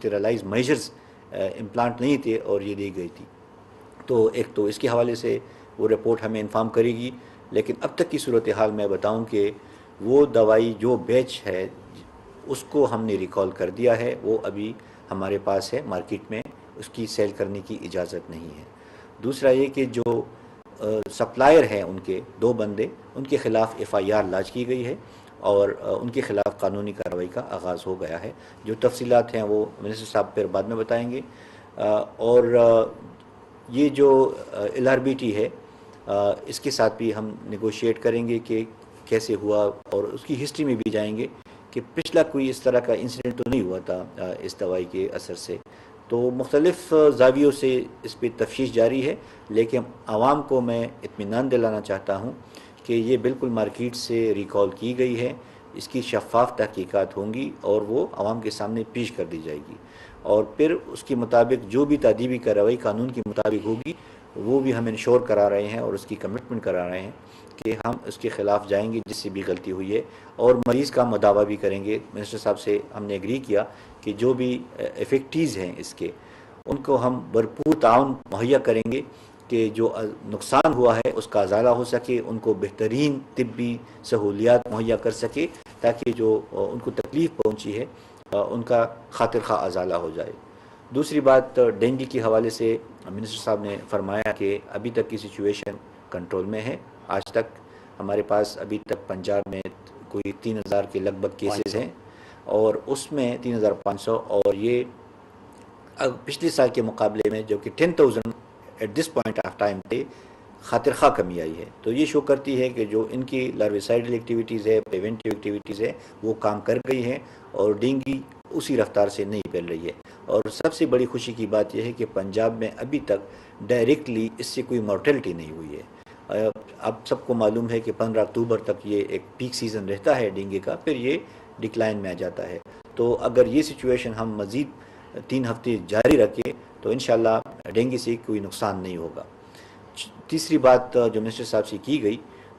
Sterilise measures implant नहीं थे और ये दी गई थी। तो एक तो इसके हवाले से वो रिपोर्ट हमें इन्फॉर्म करेगी। लेकिन अब तक की सूरत हाल मैं बताऊं कि वो दवाई जो बैच है उसको हमने रिकॉल कर दिया है, वो अभी हमारे पास है मार्केट में, उसकी सेल करने की इजाज़त नहीं है। दूसरा ये कि जो सप्लायर हैं उनके 2 बंदे, उनके ख़िलाफ़ FIR लॉन्च की गई है और उनके ख़िलाफ़ कानूनी कार्रवाई का आगाज़ हो गया है। जो तफसीलात हैं वो मिनिस्टर साहब फिर बाद में बताएंगे। और ये जो LRBT है, इसके साथ भी हम नेगोशिएट करेंगे कि कैसे हुआ और उसकी हिस्ट्री में भी जाएंगे कि पिछला कोई इस तरह का इंसिडेंट तो नहीं हुआ था इस दवाई के असर से। तो मुख्तलिफ़ ज़ावियों से इस पर तफ्तीश जारी है, लेकिन आवाम को मैं इत्मीनान दिलाना चाहता हूँ कि ये बिल्कुल मार्केट से रिकॉल की गई है, इसकी शफ़ाफ तहकीकात होंगी और वो आवाम के सामने पेश कर दी जाएगी और फिर उसके मुताबिक जो भी तादीबी कार्रवाई कानून के मुताबिक होगी वो भी हम इंश्योर करा रहे हैं और उसकी कमिटमेंट करा रहे हैं कि हम उसके ख़िलाफ़ जाएंगे जिससे भी गलती हुई है और मरीज़ का मुदावा भी करेंगे। मिनिस्टर साहब से हमने एग्री किया कि जो भी इफ़ेक्टीज़ हैं इसके, उनको हम भरपूर ताउन मुहैया करेंगे कि जो नुकसान हुआ है उसका अज़ाला हो सके, उनको बेहतरीन तिब्बी सहूलियात मुहैया कर सके ताकि जो उनको तकलीफ़ पहुँची है उनका खातिर खा अज़ाला हो जाए। दूसरी बात, डेंगू के हवाले से मिनिस्टर साहब ने फरमाया कि अभी तक की सिचुएशन कंट्रोल में है। आज तक हमारे पास अभी तक पंजाब में कोई 3000 के लगभग केसेस हैं और उसमें 3500, और ये पिछले साल के मुकाबले में जो कि 10,000 at this point of time पे खातिर खा कमी आई है। तो ये शो करती है कि जो इनकी लार्विसाइडल एक्टिविटीज़ है, प्रिवेंटिव एक्टिविटीज़ है, वो काम कर गई हैं और डेंगू उसी रफ्तार से नहीं फैल रही है। और सबसे बड़ी खुशी की बात यह है कि पंजाब में अभी तक डायरेक्टली इससे कोई मॉर्टेलिटी नहीं हुई है। अब सबको मालूम है कि 15 अक्टूबर तक ये एक पीक सीज़न रहता है डेंगू का, फिर ये डिक्लाइन में आ जाता है। तो अगर ये सिचुएशन हम मज़ीद 3 हफ्ते जारी रखें तो इंशाल्लाह डेंगू से कोई नुकसान नहीं होगा। तीसरी बात जो मिनिस्टर साहब से की गई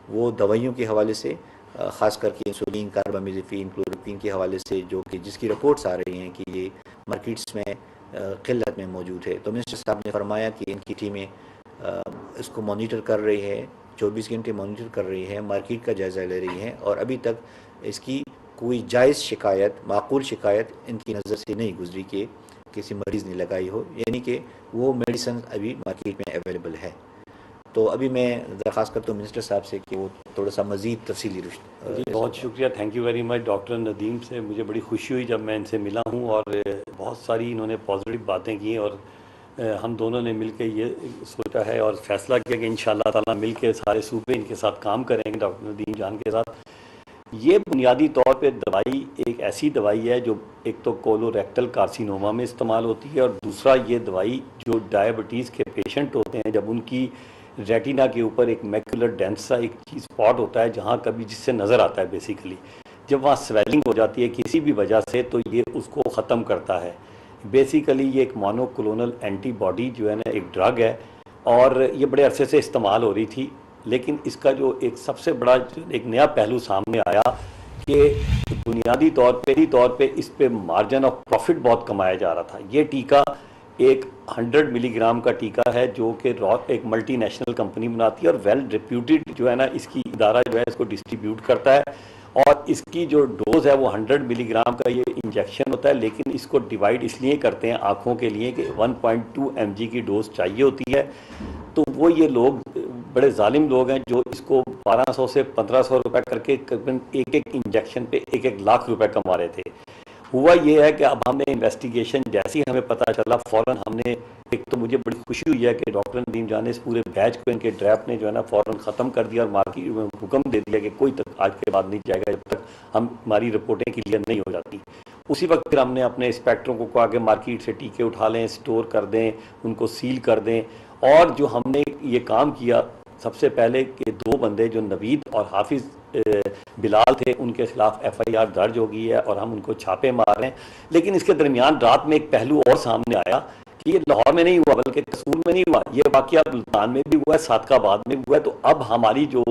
वो दवाइयों के हवाले से, ख़ास करके इंसुलिन, कार्बामेज़ेपिन, क्लोरोक्विन के हवाले से, जो कि जिसकी रिपोर्ट्स आ रही हैं कि ये मार्केट्स में क़िल्लत में मौजूद है। तो मिनिस्टर साहब ने फरमाया कि इनकी टीमें इसको मॉनिटर कर रही है, 24 घंटे मॉनिटर कर रही है, मार्केट का जायज़ा ले रही है और अभी तक इसकी कोई जायज़ शिकायत, माकूल शिकायत इनकी नज़र से नहीं गुजरी कि किसी मरीज़ ने लगाई हो, यानी कि वो मेडिसिन अभी मार्केट में अवेलेबल है। तो अभी मैं दरख्वास्त करता हूँ मिनिस्टर साहब से कि वो थोड़ा सा मज़ीद तफसीली जी बहुत शुक्रिया, thank you very much doctor Nadeem से। मुझे बड़ी खुशी हुई जब मैं इनसे मिला हूँ और बहुत सारी इन्होंने पॉजिटिव बातें की और हम दोनों ने मिलकर ये सोचा है और फैसला किया कि इंशाअल्लाह ताला मिलकर सारे सूबे इनके साथ काम करेंगे डॉक्टर नदीम जान के साथ। ये बुनियादी तौर पे दवाई एक ऐसी दवाई है जो एक तो कोलोरेक्टल कार्सिनोमा में इस्तेमाल होती है और दूसरा ये दवाई जो डायबिटीज़ के पेशेंट होते हैं, जब उनकी रेटिना के ऊपर एक मैकुलर डेंस सा एक चीज़ स्पॉट होता है जहाँ कभी जिससे नज़र आता है बेसिकली, जब वहाँ स्वेलिंग हो जाती है किसी भी वजह से तो ये उसको ख़त्म करता है। बेसिकली ये एक मोनोक्लोनल एंटीबॉडी जो है ना, एक ड्रग है और ये बड़े अरसे से इस्तेमाल हो रही थी। लेकिन इसका जो एक सबसे बड़ा एक नया पहलू सामने आया कि बुनियादी तौर पे इस पे मार्जिन ऑफ प्रॉफिट बहुत कमाया जा रहा था। ये टीका एक 100 मिलीग्राम का टीका है जो कि एक मल्टीनेशनल कंपनी बनाती है और वेल रिप्यूटेड जो है ना इसकी इदारा जो है इसको डिस्ट्रीब्यूट करता है और इसकी जो डोज है वो 100 मिलीग्राम का ये इंजेक्शन होता है, लेकिन इसको डिवाइड इसलिए करते हैं आँखों के लिए कि 1.2 mg की डोज चाहिए होती है। तो वो ये लोग बड़े जालिम लोग हैं जो इसको 1200 से 1500 रुपये करके करीबन एक इंजेक्शन पे 1 लाख रुपए कमा रहे थे। हुआ ये है कि अब हमें इन्वेस्टिगेशन जैसे ही हमें पता चला फ़ौरन हमने, एक तो मुझे बड़ी खुशी हुई है कि डॉक्टर नदीम जान ने इस पूरे बैच को इनके ड्रैप ने जो है ना फ़ौरन ख़त्म कर दिया और मार्केट में हुक्म दे दिया कि कोई तक आज के बाद नहीं जाएगा जब तक हमारी रिपोर्टें क्लियर नहीं हो जाती। उसी वक्त फिर हमने अपने इंस्पेक्टरों को कहा कि मार्केट से टीके उठा लें, स्टोर कर दें, उनको सील कर दें। और जो हमने ये काम किया सबसे पहले कि 2 बंदे जो नवीद और हाफिज़ बिलाल थे उनके खिलाफ FIR दर्ज हो गई है और हम उनको छापे मार रहे हैं। लेकिन इसके दरमियान रात में एक पहलू और सामने आया कि ये लाहौर में नहीं हुआ बल्कि कसूर में नहीं हुआ, ये वाक़या मुल्तान में भी हुआ है, सादकाबाद में भी हुआ है। तो अब हमारी जो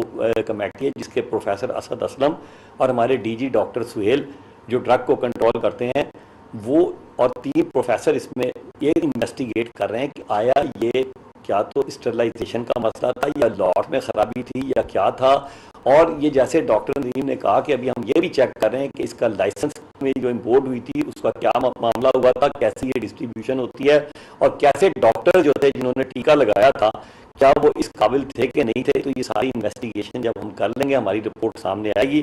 कमेटी है जिसके प्रोफेसर असद असलम और हमारे DG डॉक्टर सुहेल जो ड्रग को कंट्रोल करते हैं वो और 3 प्रोफेसर इसमें ये इन्वेस्टिगेट कर रहे हैं कि आया ये क्या तो स्टरलाइजेशन का मसला था या लॉट में ख़राबी थी या क्या था। और ये जैसे डॉक्टर नदीम ने कहा कि अभी हम ये भी चेक कर रहे हैं कि इसका लाइसेंस में जो इम्पोर्ट हुई थी उसका क्या मामला हुआ था, कैसी ये डिस्ट्रीब्यूशन होती है और कैसे डॉक्टर जो थे जिन्होंने टीका लगाया था क्या वो इस काबिल थे कि नहीं थे। तो ये सारी इन्वेस्टिगेशन जब हम कर लेंगे, हमारी रिपोर्ट सामने आएगी,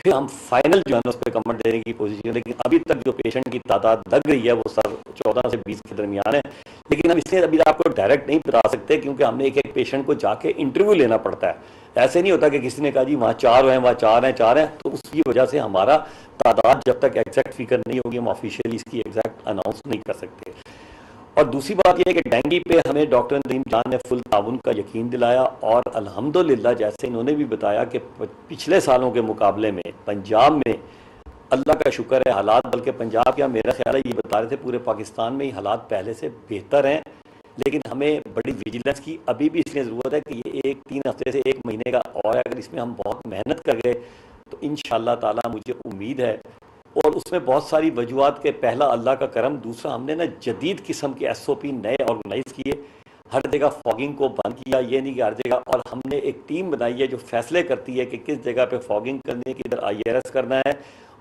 फिर हम फाइनल जो है उस पर कमेंट देने की कोशिश करें। लेकिन अभी तक जो पेशेंट की तादाद लग रही है वो सर 14 से 20 के दरमियान है। लेकिन हम इसलिए अभी आपको डायरेक्ट नहीं बता सकते क्योंकि हमने एक एक पेशेंट को जाके इंटरव्यू लेना पड़ता है। ऐसे नहीं होता कि किसी ने कहा जी वहाँ 4 हैं, वहाँ 4 हैं। तो उसकी वजह से हमारा तादाद जब तक एग्जैक्ट फिगर नहीं होगी हम ऑफिशियली इसकी एग्जैक्ट अनाउंस नहीं कर सकते। और दूसरी बात यह है कि डेंगू पे हमें डॉक्टर नदीम जान ने फुल ताउन का यकीन दिलाया और अल्हम्दुलिल्लाह जैसे इन्होंने भी बताया कि पिछले सालों के मुकाबले में पंजाब में अल्लाह का शुक्र है हालात, बल्कि पंजाब क्या मेरा ख्याल है ये बता रहे थे पूरे पाकिस्तान में ही हालात पहले से बेहतर हैं। लेकिन हमें बड़ी विजिलेंस की अभी भी इसलिए ज़रूरत है कि ये 3 हफ्ते से 1 महीने का और अगर इसमें हम बहुत मेहनत कर गए तो इंशाअल्लाह ताला मुझे उम्मीद है। और उसमें बहुत सारी वजूहत के, पहला अल्लाह का करम, दूसरा हमने ना जदीद किस्म के SOP नए ऑर्गेनाइज किए, हर जगह फॉगिंग को बंद किया, ये नहीं कि हर जगह, और हमने एक टीम बनाई है जो फैसले करती है कि किस जगह पे फॉगिंग करनी है, किधर IRS करना है।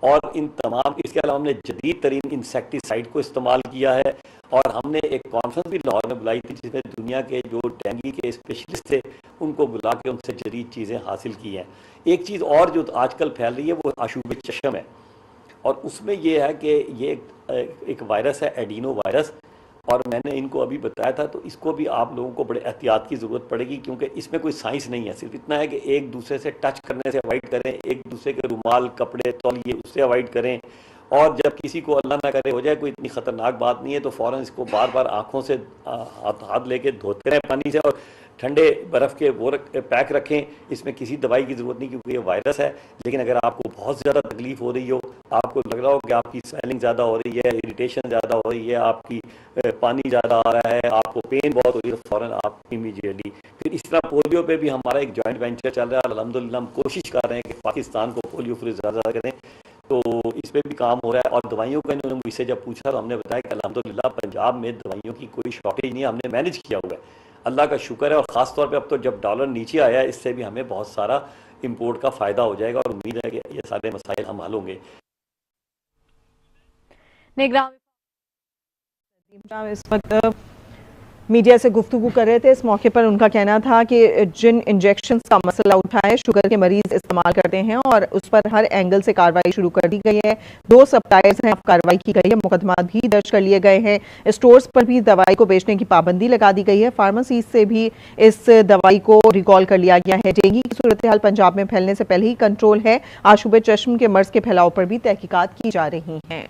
और इन तमाम, इसके अलावा हमने जदीद तरीन इंसेक्टिसाइड को इस्तेमाल किया है। और हमने एक कॉन्फ्रेंस भी लाहौर में बुलाई थी जिसमें दुनिया के जो डेंगू के स्पेशलिस्ट थे उनको बुला के उनसे जदीद चीज़ें हासिल की हैं। एक चीज़ और जो आजकल फैल रही है वो आशूब चशम है, और उसमें ये है कि ये एक वायरस है, एडिनो वायरस, और मैंने इनको अभी बताया था। तो इसको भी आप लोगों को बड़े एहतियात की ज़रूरत पड़ेगी क्योंकि इसमें कोई साइंस नहीं है, सिर्फ इतना है कि एक दूसरे से टच करने से अवॉइड करें, एक दूसरे के रुमाल, कपड़े, तौलिए उससे अवॉइड करें। और जब किसी को अल्लाह ना करे हो जाए, कोई इतनी ख़तरनाक बात नहीं है, तो फ़ौरन इसको बार बार आँखों से हाथ लेके धोते रहें पानी से, और ठंडे बर्फ़ के वो पैक रखें। इसमें किसी दवाई की ज़रूरत नहीं क्योंकि ये वायरस है। लेकिन अगर आपको बहुत ज़्यादा तकलीफ़ हो रही हो, आपको लग रहा हो कि आपकी स्वेलिंग ज़्यादा हो रही है, इरिटेशन ज़्यादा हो रही है, आपकी पानी ज़्यादा आ रहा है, आपको पेन बहुत हो रही है, तो फ़ौरन आप इमीडिएटली। फिर इस तरह पोलियो पे भी हमारा एक जॉइंट वेंचर चल रहा है, अल्हम्दुलिल्लाह हम कोशिश कर रहे हैं कि पाकिस्तान को पोलियो फ्री ज़्यादा करें, तो इस पर भी काम हो रहा है। और दवाइयों का इन्होंने मुझसे जब पूछा तो हमने बताया कि अल्हम्दुलिल्लाह पंजाब में दवाइयों की कोई शॉर्टेज नहीं है, हमने मैनेज किया हुआ है, अल्लाह का शुक्र है। और ख़ास तौर पे अब तो जब डॉलर नीचे आया है, इससे भी हमें बहुत सारा इंपोर्ट का फ़ायदा हो जाएगा और उम्मीद है कि ये सारे मसाइल हम हल होंगे। इस वक्त मीडिया से गुफ्तगू कर रहे थे। इस मौके पर उनका कहना था कि जिन इंजेक्शन का मसला उठा है, शुगर के मरीज इस्तेमाल करते हैं और उस पर हर एंगल से कार्रवाई शुरू कर दी गई है। 2 सप्लायर्स हैं, अब कार्रवाई की गई है, मुकदमा भी दर्ज कर लिए गए हैं। स्टोर्स पर भी दवाई को बेचने की पाबंदी लगा दी गई है। फार्मेसी से भी इस दवाई को रिकॉल कर लिया गया है। डेंगू की सूरत हाल पंजाब में फैलने से पहले ही कंट्रोल है। आशूब चश्म के मर्ज के फैलाव पर भी तहकीकात की जा रही हैं।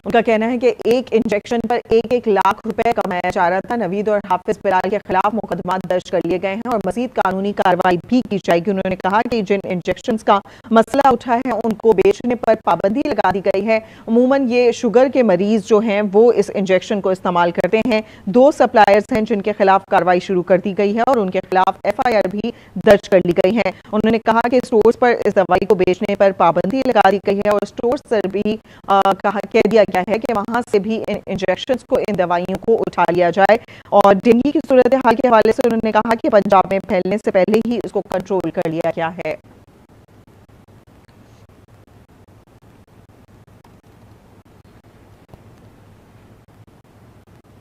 उनका कहना है कि एक इंजेक्शन पर 1-1 लाख रुपए कमाया जा रहा था। नवीद और हाफिज बिलाल के खिलाफ मुकदमा दर्ज कर लिए गए हैं और मजीद कानूनी कार्रवाई भी की जाएगी। उन्होंने कहा कि जिन इंजेक्शन का मसला उठा है उनको बेचने पर पाबंदी लगा दी गई है। अमूमन ये शुगर के मरीज जो हैं वो इस इंजेक्शन को इस्तेमाल करते हैं। 2 सप्लायर्स हैं जिनके खिलाफ कार्रवाई शुरू कर दी गई है और उनके खिलाफ FIR भी दर्ज कर ली गई है। उन्होंने कहा कि स्टोर्स पर इस दवाई को बेचने पर पाबंदी लगा दी गई है और स्टोर्स पर भी कह दिया गया है कि वहां से भी इन इंजेक्शंस को, इन दवाइयों को उठा लिया जाए। और डेंगू की सूरत हाल के हवाले से उन्होंने कहा कि पंजाब में फैलने से पहले ही इसको कंट्रोल कर लिया गया है।